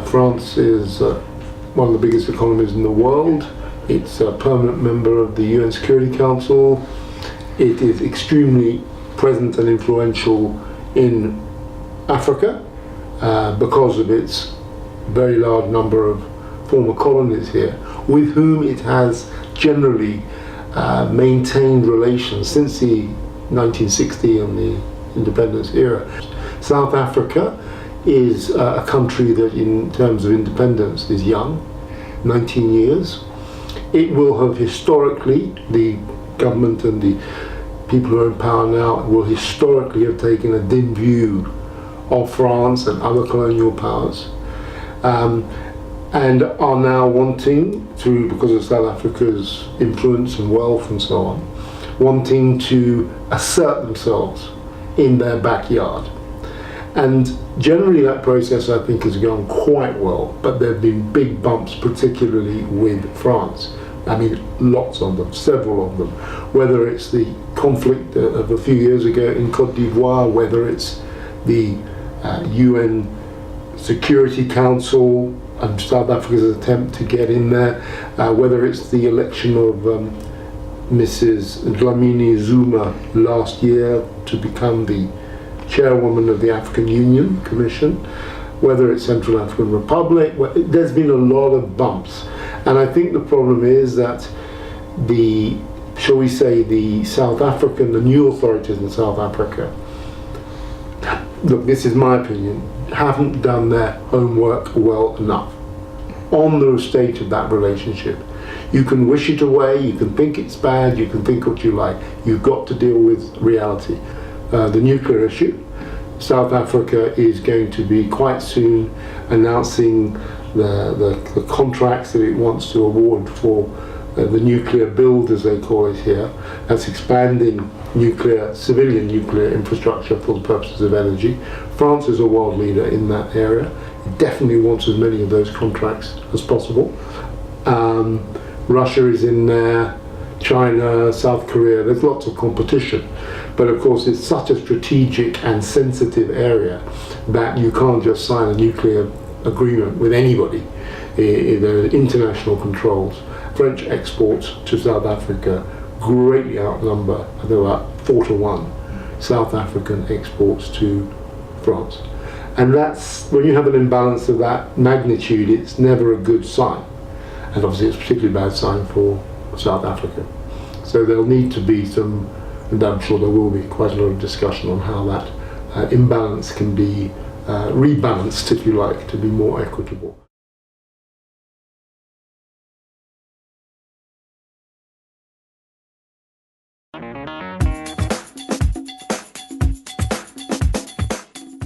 France is one of the biggest economies in the world. It's a permanent member of the UN Security Council. It is extremely present and influential in Africa because of its very large number of former colonies here, with whom it has generally maintained relations since the 1960 and the independence era. South Africa is a country that in terms of independence is young, 19 years. It will have historically, the government and the people who are in power now will historically have taken a dim view of France and other colonial powers, and are now wanting to, because of South Africa's influence and wealth and so on, wanting to assert themselves in their backyard. And generally that process, I think, has gone quite well, but there have been big bumps, particularly with France. I mean, lots of them, several of them. Whether it's the conflict of a few years ago in Côte d'Ivoire, whether it's the UN Security Council and South Africa's attempt to get in there, whether it's the election of Mrs. Dlamini Zuma last year to become the chairwoman of the African Union Commission, whether it's Central African Republic, there's been a lot of bumps. And I think the problem is that the, shall we say, the new authorities in South Africa, look, this is my opinion, haven't done their homework well enough on the state of that relationship. You can wish it away, you can think it's bad, you can think what you like. You've got to deal with reality. The nuclear issue. South Africa is going to be quite soon announcing the contracts that it wants to award for the nuclear build, as they call it here. That's expanding civilian nuclear infrastructure for the purposes of energy. France is a world leader in that area. It definitely wants as many of those contracts as possible. Russia is in there, China, South Korea, there's lots of competition. But of course it's such a strategic and sensitive area that you can't just sign a nuclear agreement with anybody. There are international controls. French exports to South Africa greatly outnumber, I think about 4-to-1, South African exports to France. And that's, when you have an imbalance of that magnitude, it's never a good sign. And obviously it's a particularly bad sign for South Africa. So there'll need to be some, and I'm sure there will be quite a lot of discussion on how that imbalance can be rebalanced, if you like, to be more equitable.